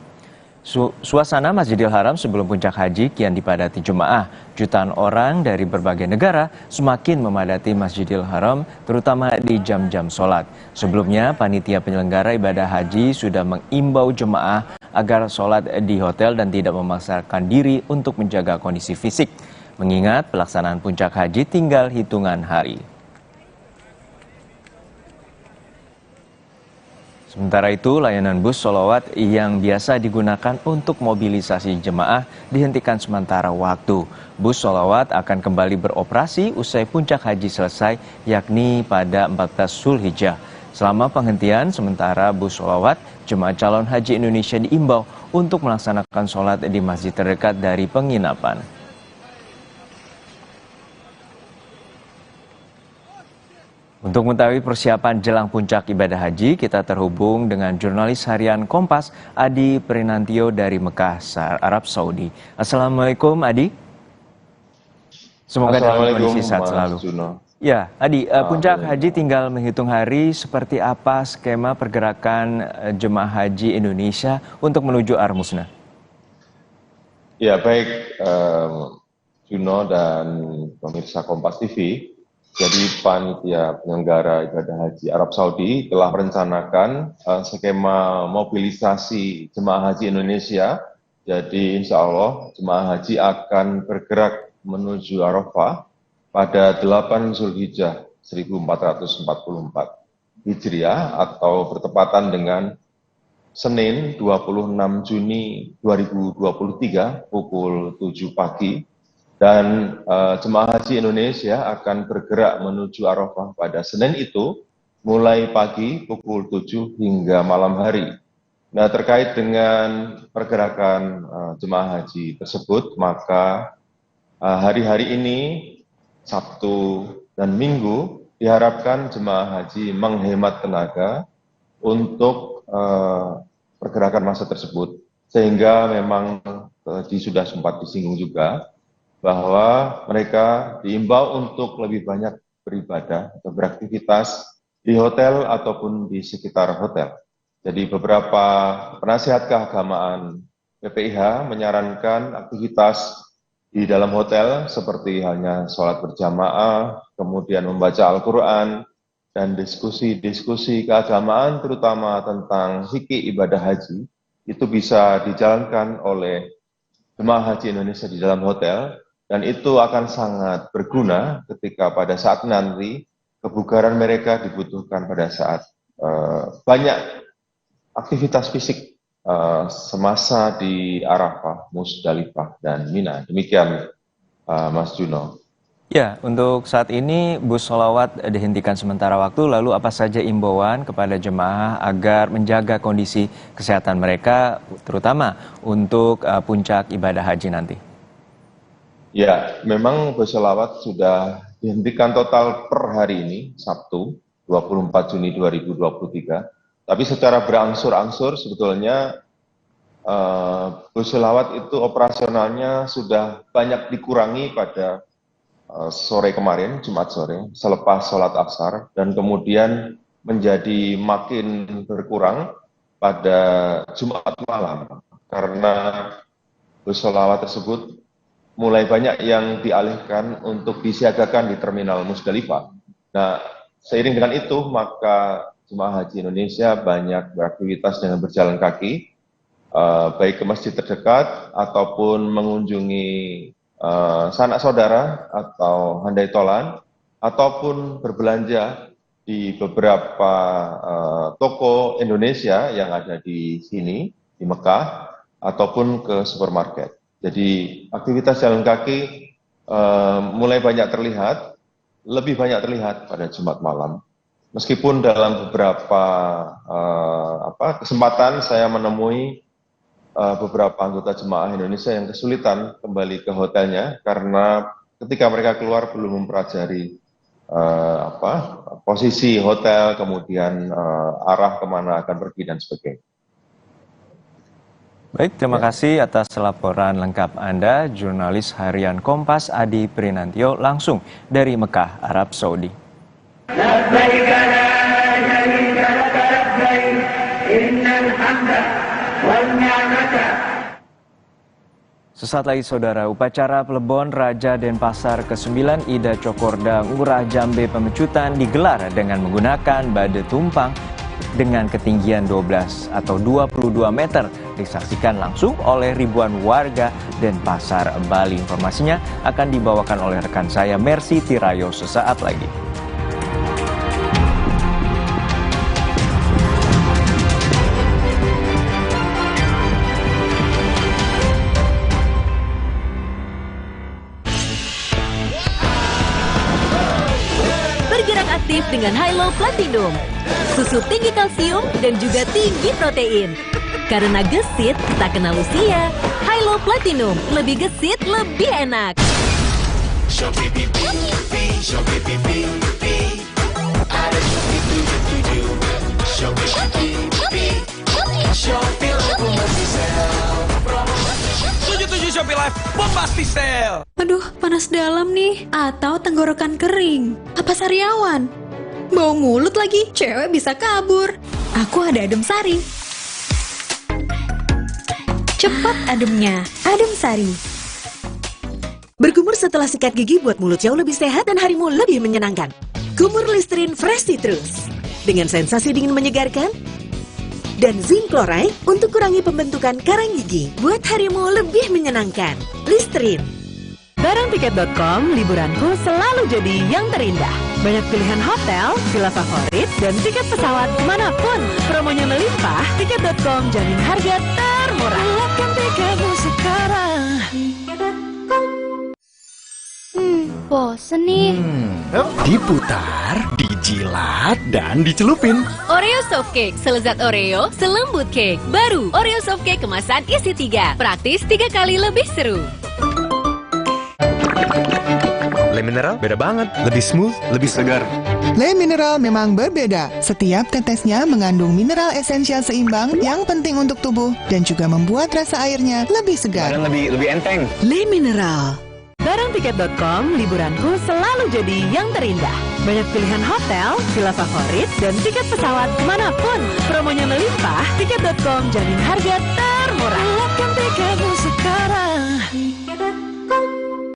Suasana Masjidil Haram sebelum puncak haji kian dipadati jemaah. Jutaan orang dari berbagai negara semakin memadati Masjidil Haram, terutama di jam-jam sholat. Sebelumnya, panitia penyelenggara ibadah haji sudah mengimbau jemaah agar sholat di hotel dan tidak memaksakan diri untuk menjaga kondisi fisik, mengingat pelaksanaan puncak haji tinggal hitungan hari. Sementara itu, layanan bus sholawat yang biasa digunakan untuk mobilisasi jemaah dihentikan sementara waktu. Bus sholawat akan kembali beroperasi usai puncak haji selesai, yakni pada 14 Zulhijjah. Selama penghentian sementara bus sholawat, jemaah calon haji Indonesia diimbau untuk melaksanakan sholat di masjid terdekat dari penginapan. Untuk mengetahui persiapan jelang puncak ibadah haji, kita terhubung dengan jurnalis harian Kompas, Adi Prinantio dari Mekah, Arab Saudi. Assalamualaikum, Adi. Semoga dalam kondisi sehat selalu. Ya, Adi, puncak haji tinggal menghitung hari. Seperti apa skema pergerakan jemaah haji Indonesia untuk menuju Ar-Musna? Ya, baik, Juno dan pemirsa Kompas TV. Jadi panitia penyelenggara ibadah haji Arab Saudi telah merencanakan skema mobilisasi jemaah haji Indonesia. Jadi insya Allah jemaah haji akan bergerak menuju Arafah pada 8 Zulhijjah 1444 Hijriah atau bertepatan dengan Senin 26 Juni 2023 pukul 7 pagi. Dan jemaah haji Indonesia akan bergerak menuju Arafah pada Senin itu mulai pagi pukul 7 hingga malam hari. Nah, terkait dengan pergerakan jemaah haji tersebut, maka hari-hari ini, Sabtu dan Minggu, diharapkan jemaah haji menghemat tenaga untuk pergerakan masa tersebut. Sehingga memang sudah sempat disinggung juga, bahwa mereka diimbau untuk lebih banyak beribadah atau beraktivitas di hotel ataupun di sekitar hotel. Jadi beberapa penasihat keagamaan PPIH menyarankan aktivitas di dalam hotel seperti hanya sholat berjamaah, kemudian membaca Al-Quran, dan diskusi-diskusi keagamaan terutama tentang fikih ibadah haji, itu bisa dijalankan oleh jemaah haji Indonesia di dalam hotel. Dan itu akan sangat berguna ketika pada saat nanti kebugaran mereka dibutuhkan pada saat banyak aktivitas fisik semasa di Arafah, Musdalifah, dan Mina. Demikian Mas Juno. Ya, untuk saat ini bus sholawat dihentikan sementara waktu, lalu apa saja imbauan kepada jemaah agar menjaga kondisi kesehatan mereka, terutama untuk puncak ibadah haji nanti? Ya, memang bus sholawat sudah dihentikan total per hari ini, Sabtu, 24 Juni 2023. Tapi secara berangsur-angsur sebetulnya bus sholawat itu operasionalnya sudah banyak dikurangi pada sore kemarin, Jumat sore, selepas sholat Asar, dan kemudian menjadi makin berkurang pada Jumat malam. Karena bus sholawat tersebut mulai banyak yang dialihkan untuk disiagakan di terminal Musdalifah. Nah, seiring dengan itu, maka jemaah haji Indonesia banyak beraktivitas dengan berjalan kaki, baik ke masjid terdekat ataupun mengunjungi sanak saudara atau handai tolan, ataupun berbelanja di beberapa toko Indonesia yang ada di sini, di Mekah, ataupun ke supermarket. Jadi aktivitas jalan kaki mulai banyak terlihat, lebih banyak terlihat pada Jumat malam. Meskipun dalam beberapa kesempatan saya menemui beberapa anggota jemaah Indonesia yang kesulitan kembali ke hotelnya karena ketika mereka keluar belum mempelajari posisi hotel, kemudian arah kemana akan pergi dan sebagainya. Baik, terima kasih atas laporan lengkap Anda, jurnalis harian Kompas Adi Prinantio langsung dari Mekah, Arab Saudi. Sesaat lagi saudara, upacara pelebon Raja Denpasar ke-9 Ida Cokorda Ngurah Jambe Pemecutan digelar dengan menggunakan bade tumpang dengan ketinggian 12 atau 22 meter disaksikan langsung oleh ribuan warga Denpasar, Bali. Informasinya akan dibawakan oleh rekan saya Mercy Tirayo sesaat lagi. Bergerak aktif dengan Hilo Platinum. Susu tinggi kalsium dan juga tinggi protein. Karena gesit tak kenal usia. Hilo Platinum, lebih gesit, lebih enak. Shopee Live Bombastic Sale. Aduh, panas dalam nih. Atau tenggorokan kering. Apa sariawan? Bau mulut lagi, cewek bisa kabur. Aku ada adem sari. Cepat ademnya, adem sari. Berkumur setelah sikat gigi buat mulut jauh lebih sehat dan harimu lebih menyenangkan. Kumur Listerine Fresh Citrus. Dengan sensasi dingin menyegarkan, dan zinc chloride untuk kurangi pembentukan karang gigi. Buat harimu lebih menyenangkan. Listerine. Barangtiket.com, liburanku selalu jadi yang terindah. Banyak pilihan hotel, villa favorit, dan tiket pesawat kemanapun. Promonya melimpah, tiket.com jamin harga termurah. Dapatkan tiketmu sekarang. Bosen nih. Diputar, dijilat, dan dicelupin. Oreo Soft Cake, selezat Oreo, selembut cake. Baru, Oreo Soft Cake kemasan isi 3. Praktis 3 kali lebih seru. Le Mineral beda banget, lebih smooth, lebih segar. Le Mineral memang berbeda. Setiap tetesnya mengandung mineral esensial seimbang yang penting untuk tubuh dan juga membuat rasa airnya lebih segar. Dan lebih enteng. Le Mineral. Barangtiket.com, liburanku selalu jadi yang terindah. Banyak pilihan hotel, villa favorit, dan tiket pesawat kemanapun. Promonya melimpah, tiket.com jamin harga termurah. Dapatkan tiketmu sekarang.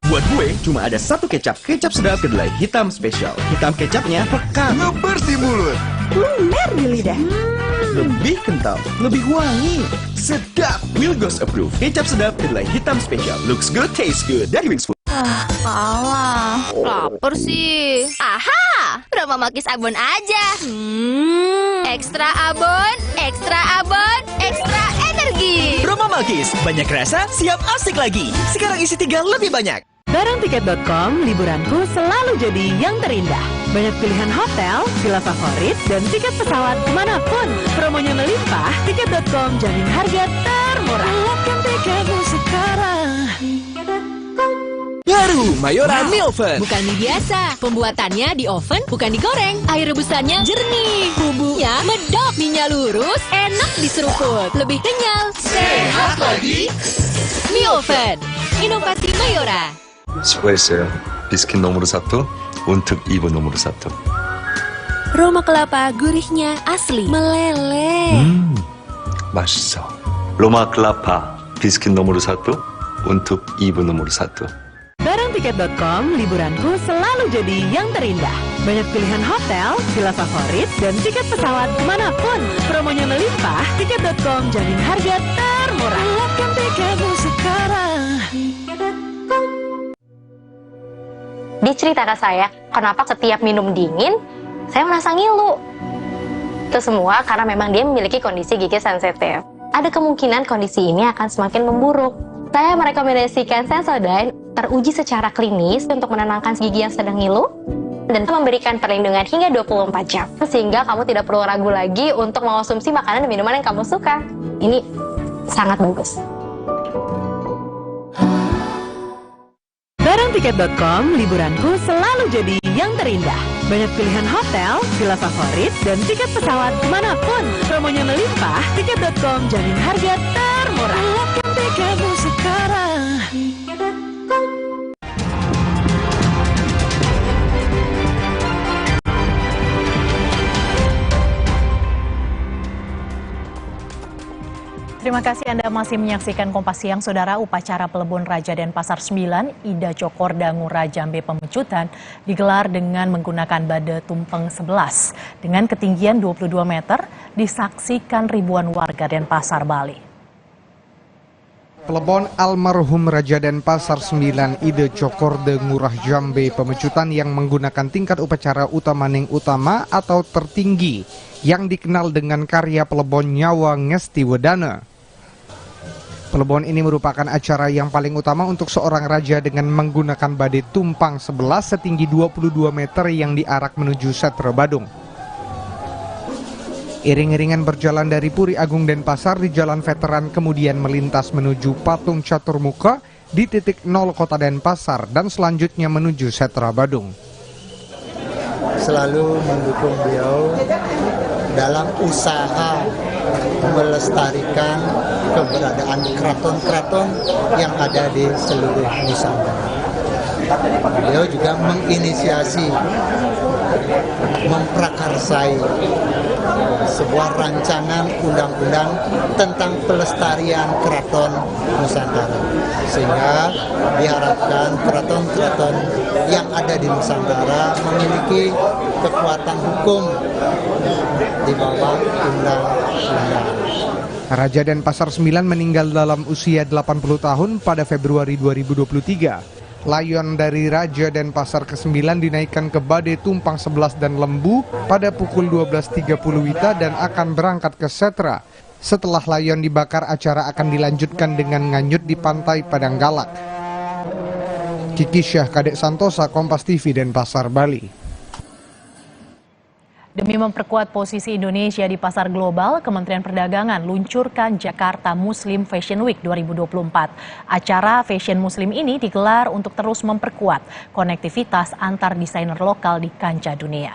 Buat gue, cuma ada satu kecap. Kecap sedap kedelai hitam spesial. Hitam kecapnya pekat, ngebersih mulut. Lumer di lidah. Lebih kental, lebih wangi, sedap. Wilgos approve. Kecap sedap kedelai hitam spesial. Looks good, tastes good. Dari Wings Food. Alah, lapar sih. Aha, Roma Makis Abon aja. Ekstra abon, ekstra abon, ekstra energi. Roma Makis, banyak rasa, siap asik lagi. Sekarang isi 3 lebih banyak. Barangtiket.com, liburanku selalu jadi yang terindah. Banyak pilihan hotel, villa favorit, dan tiket pesawat kemanapun. Promonya melimpah, tiket.com jamin harga termurah. Dapatkan tiketmu sekarang. Baru Mayora mie oven. Bukan mie biasa, pembuatannya di oven bukan digoreng. Air rebusannya jernih, bumbunya medok, mie-nya lurus, enak diseruput, lebih kenyal, sehat lagi. Mie oven, inovasi Mayora. 수고했어요. 비스킷 노무르 사토, 운특 이브 노무르 사토. Roma kelapa gurihnya asli, meleleh. 맛있어. 로마 클라파, 비스킷 노무르 사토, 운특 이브 노무르 사토. Barangtiket.com, liburanku selalu jadi yang terindah. Banyak pilihan hotel, villa favorit, dan tiket pesawat kemanapun. Promonya melimpah, tiket.com jamin harga termurah. Dapatkan tiketmu sekarang. Di cerita ke saya, kenapa setiap minum dingin, saya merasa ngilu. Itu semua karena memang dia memiliki kondisi gigi sensitif. Ada kemungkinan kondisi ini akan semakin memburuk. Saya merekomendasikan Sensodyne, teruji secara klinis untuk menenangkan gigi yang sedang ngilu, dan memberikan perlindungan hingga 24 jam. Sehingga kamu tidak perlu ragu lagi untuk mengonsumsi makanan dan minuman yang kamu suka. Ini sangat bagus. Barangtiket.com, liburanku selalu jadi yang terindah. Banyak pilihan hotel, villa favorit, dan tiket pesawat kemanapun. Promonya melimpah, tiket.com jamin harga termurah. Dapatkan tiketmu sekarang. Terima kasih Anda masih menyaksikan Kompas Siang, Saudara. Upacara Pelebon Raja Denpasar 9, Ida Cokorda Ngurah Jambe Pemecutan digelar dengan menggunakan bade tumpeng 11. Dengan ketinggian 22 meter, disaksikan ribuan warga Denpasar, Bali. Pelebon almarhum Raja Denpasar 9 Ida Cokorda Ngurah Jambe Pemecutan yang menggunakan tingkat upacara utamaning utama atau tertinggi yang dikenal dengan karya pelebon nyawa Ngesti Wedana. Pelebon ini merupakan acara yang paling utama untuk seorang raja dengan menggunakan badai tumpang 11 setinggi 22 meter yang diarak menuju Setra Badung. Iring-iringan berjalan dari Puri Agung Denpasar di Jalan Veteran kemudian melintas menuju Patung Caturmuka di titik 0 Kota Denpasar dan selanjutnya menuju Setra Badung. selalu mendukung beliau dalam usaha melestarikan keberadaan keraton-keraton yang ada di seluruh Nusantara. Beliau juga menginisiasi, memprakarsai sebuah rancangan undang-undang tentang pelestarian keraton Nusantara, sehingga diharapkan keraton-keraton yang ada di Nusantara memiliki kekuatan hukum di bawah undang-undang. Raja Denpasar 9 meninggal dalam usia 80 tahun pada Februari 2023. Layon dari Raja Denpasar ke-9 dinaikkan ke Bade Tumpang 11 dan Lembu pada pukul 12.30 WITA dan akan berangkat ke Setra. Setelah layon dibakar, acara akan dilanjutkan dengan nganyut di pantai Padang Galak. Kiki Syah, Kadek Santosa, Kompas TV, Denpasar, Bali. Demi memperkuat posisi Indonesia di pasar global, Kementerian Perdagangan luncurkan Jakarta Muslim Fashion Week 2024. Acara Fashion Muslim ini digelar untuk terus memperkuat konektivitas antar desainer lokal di kancah dunia.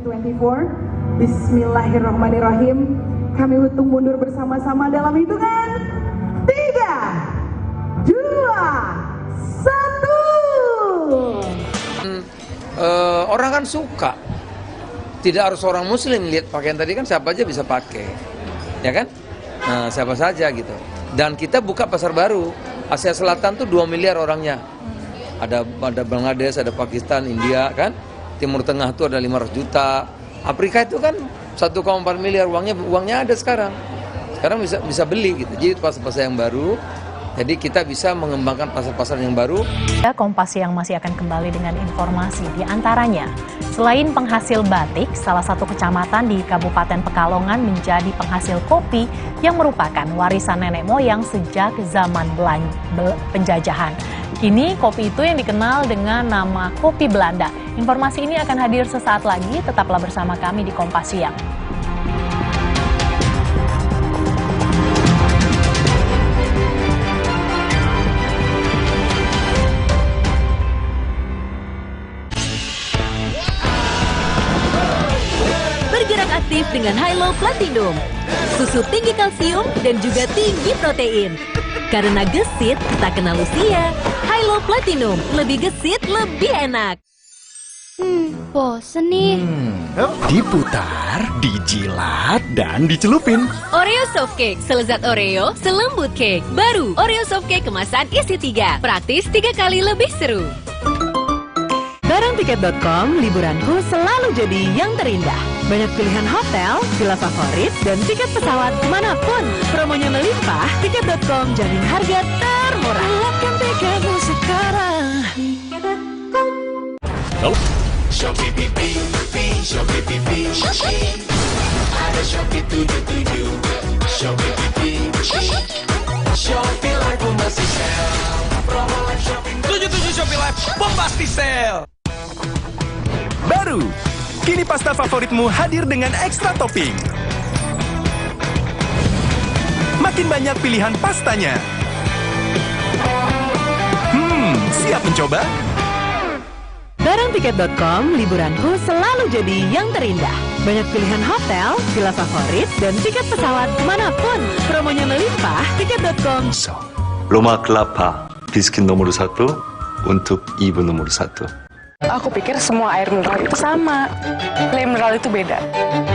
2024, Bismillahirrahmanirrahim. Kami hitung mundur bersama-sama dalam hitungan 3, 2, 1. Orang kan suka. Tidak harus orang muslim lihat pakaian tadi kan, siapa aja bisa pakai, ya kan? Nah, siapa saja gitu. Dan kita buka pasar baru. Asia Selatan tuh 2 miliar orangnya. Ada Bangladesh, ada Pakistan, India kan? Timur Tengah tuh ada 500 juta. Afrika itu kan 1,4 miliar, uangnya ada sekarang. Sekarang bisa beli gitu. Jadi pasar-pasar yang baru. Jadi kita bisa mengembangkan pasar-pasar yang baru. Kompas yang masih akan kembali dengan informasi di antaranya. Selain penghasil batik, salah satu kecamatan di Kabupaten Pekalongan menjadi penghasil kopi yang merupakan warisan nenek moyang sejak zaman penjajahan. Kini kopi itu yang dikenal dengan nama kopi Belanda. Informasi ini akan hadir sesaat lagi, tetaplah bersama kami di Kompas Siang. Aktif dengan Hilo Platinum, susu tinggi kalsium dan juga tinggi protein. Karena gesit tak kenal usia, Hilo Platinum lebih gesit lebih enak. Bosen nih. Diputar, dijilat, dan dicelupin. Oreo Soft Cake, selezat Oreo, selembut cake. Baru Oreo Soft Cake kemasan isi 3, praktis 3 kali lebih seru. Bareng Tiket.com, liburanku selalu jadi yang terindah. Banyak pilihan hotel, villa favorit, dan tiket pesawat kemanapun. Promonya melimpah, Tiket.com jamin harga termurah. Dapatkan tiketmu sekarang. Shopee pipi, Shopee pipi, ada Shopee 77, Shopee pipi, Shopee Live Bombastic Sale, promo live shopping 77 Shopee Live Bombastic Sale. Baru, kini pasta favoritmu hadir dengan ekstra topping. Makin banyak pilihan pastanya. Siap mencoba? Bareng Tiket.com, liburanku selalu jadi yang terindah. Banyak pilihan hotel, villa favorit, dan tiket pesawat kemanapun. Promonya melimpah, Tiket.com. Roma Kelapa, biskuit nomor 1 untuk ibu nomor 1. Aku pikir semua air mineral itu sama. Le mineral itu beda.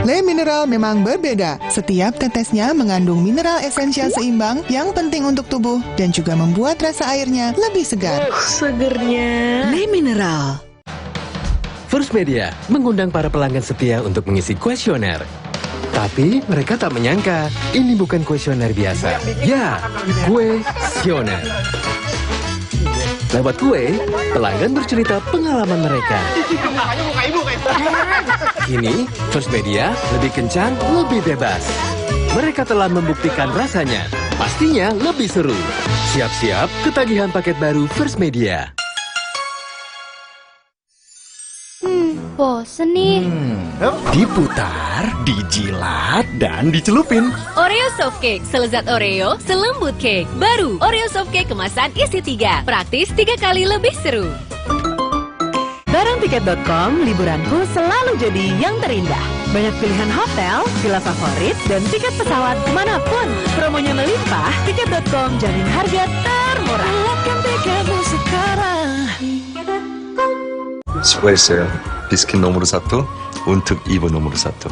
Le mineral memang berbeda. Setiap tetesnya mengandung mineral esensial seimbang yang penting untuk tubuh dan juga membuat rasa airnya lebih segar. Segernya. Le mineral. First Media mengundang para pelanggan setia untuk mengisi kuesioner. Tapi mereka tak menyangka ini bukan kuesioner biasa. Ya, kuesioner. Lewat kue, pelanggan bercerita pengalaman mereka. Kini, First Media lebih kencang, lebih bebas. Mereka telah membuktikan rasanya. Pastinya lebih seru. Siap-siap ketagihan paket baru First Media. Bosen nih. Diputar, dijilat, dan dicelupin. Oreo Soft Cake, selezat Oreo, selembut cake. Baru Oreo Soft Cake kemasan isi 3, praktis 3 kali lebih seru. Bareng Tiket.com, liburanku selalu jadi yang terindah. Banyak pilihan hotel, villa favorit, dan tiket pesawat kemanapun. Promonya melimpah, Tiket.com jamin harga termurah. Lihatkan tiketmu sekarang. 수고했어요. 비스킷 nomor 1 untuk ibu nomor 1.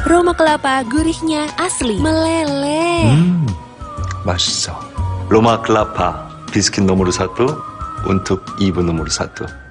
Roma kelapa gurihnya asli, meleleh. 맛있어. 로마 클라파 비스킷 nomor 1 untuk ibu nomor 1.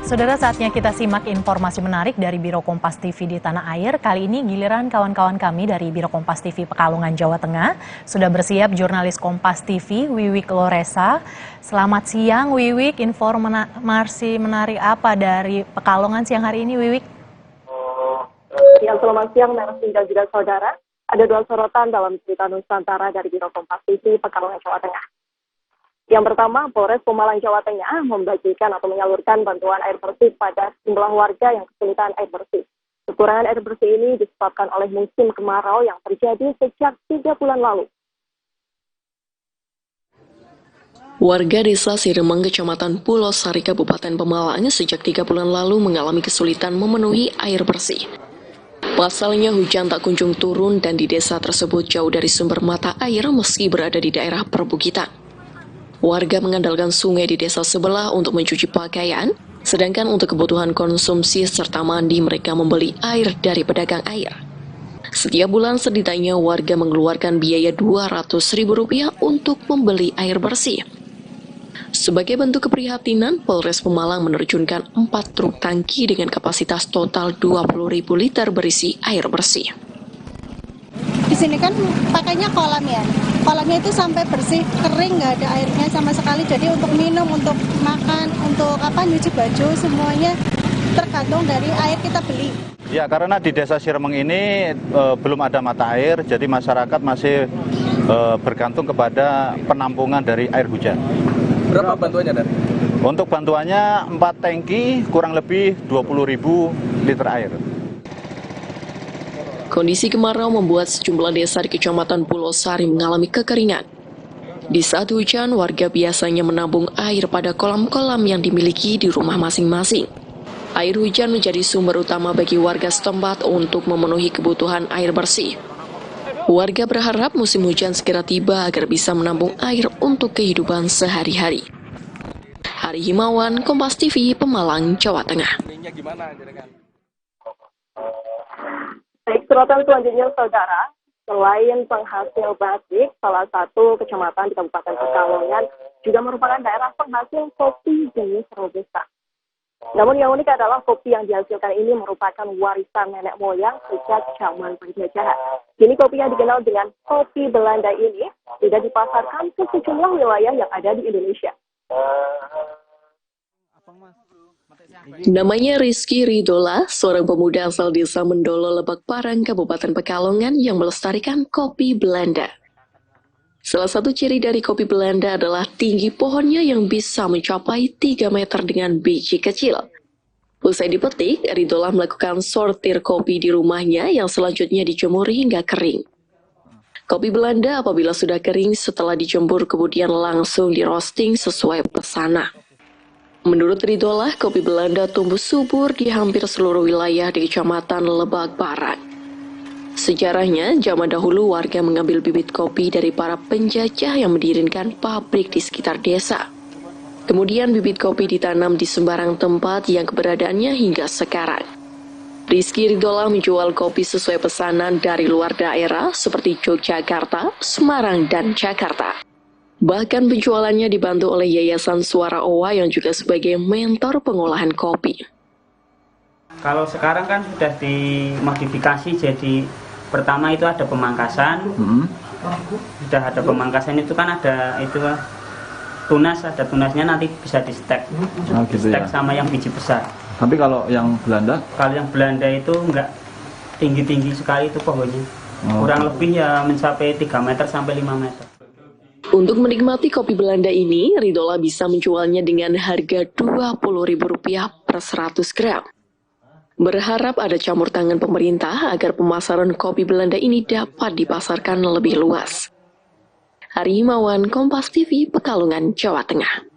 Saudara, saatnya kita simak informasi menarik dari Biro Kompas TV di Tanah Air. Kali ini giliran kawan-kawan kami dari Biro Kompas TV Pekalongan, Jawa Tengah. Sudah bersiap jurnalis Kompas TV, Wiwik Loresa. Selamat siang, Wiwik. Informasi menarik apa dari Pekalongan siang hari ini, Wiwik? Ya, selamat siang, Mercy dan juga saudara. Ada 2 sorotan dalam cerita Nusantara dari Biro Kompas TV Pekalongan, Jawa Tengah. Yang pertama, Polres Pemalang, Jawa Tengah membagikan atau menyalurkan bantuan air bersih pada sejumlah warga yang kesulitan air bersih. Kekurangan air bersih ini disebabkan oleh musim kemarau yang terjadi sejak 3 bulan lalu. Warga desa Siremang, Kecamatan Pulau Sari, Kabupaten Pemalang sejak 3 bulan lalu mengalami kesulitan memenuhi air bersih. Pasalnya hujan tak kunjung turun dan di desa tersebut jauh dari sumber mata air meski berada di daerah perbukitan. Warga mengandalkan sungai di desa sebelah untuk mencuci pakaian, sedangkan untuk kebutuhan konsumsi serta mandi mereka membeli air dari pedagang air. Setiap bulan setidaknya warga mengeluarkan biaya Rp200.000 untuk membeli air bersih. Sebagai bentuk keprihatinan, Polres Pemalang menerjunkan 4 truk tangki dengan kapasitas total 20.000 liter berisi air bersih. Di sini kan pakainya kolam ya. Kolamnya itu sampai bersih, kering, nggak ada airnya sama sekali. Jadi untuk minum, untuk makan, untuk nyuci baju, semuanya tergantung dari air kita beli. Ya, karena di desa Siremang ini belum ada mata air, jadi masyarakat masih bergantung kepada penampungan dari air hujan. Berapa bantuannya, Dan? Untuk bantuannya 4 tangki, kurang lebih 20.000 liter air. Kondisi kemarau membuat sejumlah desa di Kecamatan Pulau Sari mengalami kekeringan. Di saat hujan, warga biasanya menabung air pada kolam-kolam yang dimiliki di rumah masing-masing. Air hujan menjadi sumber utama bagi warga setempat untuk memenuhi kebutuhan air bersih. Warga berharap musim hujan segera tiba agar bisa menabung air untuk kehidupan sehari-hari. Hari Himawan, Kompas TV, Pemalang, Jawa Tengah. Baik, sorotan selanjutnya, saudara. Selain penghasil batik, salah satu kecamatan di Kabupaten Pekalongan juga merupakan daerah penghasil kopi jenis Robusta. Namun yang unik adalah kopi yang dihasilkan ini merupakan warisan nenek moyang sejak zaman penjajahan. Kini kopi yang dikenal dengan kopi Belanda ini sudah dipasarkan ke sejumlah wilayah yang ada di Indonesia. Namanya Rizky Ridola, seorang pemuda asal desa Mendolo, Lebak Parang, Kabupaten Pekalongan yang melestarikan kopi Belanda. Salah satu ciri dari kopi Belanda adalah tinggi pohonnya yang bisa mencapai 3 meter dengan biji kecil. Usai dipetik, Ridola melakukan sortir kopi di rumahnya yang selanjutnya dijemur hingga kering. Kopi Belanda apabila sudah kering setelah dijemur kemudian langsung di roasting sesuai pesanan. Menurut Ridola, kopi Belanda tumbuh subur di hampir seluruh wilayah di Kecamatan Lebak Parang. Sejarahnya, zaman dahulu warga mengambil bibit kopi dari para penjajah yang mendirikan pabrik di sekitar desa. Kemudian bibit kopi ditanam di sembarang tempat yang keberadaannya hingga sekarang. Rizky Ridola menjual kopi sesuai pesanan dari luar daerah seperti Yogyakarta, Semarang, dan Jakarta. Bahkan penjualannya dibantu oleh Yayasan Suara Owa yang juga sebagai mentor pengolahan kopi. Kalau sekarang kan sudah dimodifikasi jadi pertama itu ada pemangkasan. Sudah ada pemangkasan itu kan ada itu tunas, ada tunasnya nanti bisa di stek. Gitu stek ya. sama yang biji besar. Tapi kalau yang Belanda? Kalau yang Belanda itu enggak tinggi-tinggi sekali itu pohonnya. Kurang lebih ya mencapai 3 meter sampai 5 meter. Untuk menikmati kopi Belanda ini, Ridola bisa menjualnya dengan harga Rp20.000 per 100 gram. Berharap ada campur tangan pemerintah agar pemasaran kopi Belanda ini dapat dipasarkan lebih luas. Hari Himawan, Kompas TV, Pekalongan, Jawa Tengah.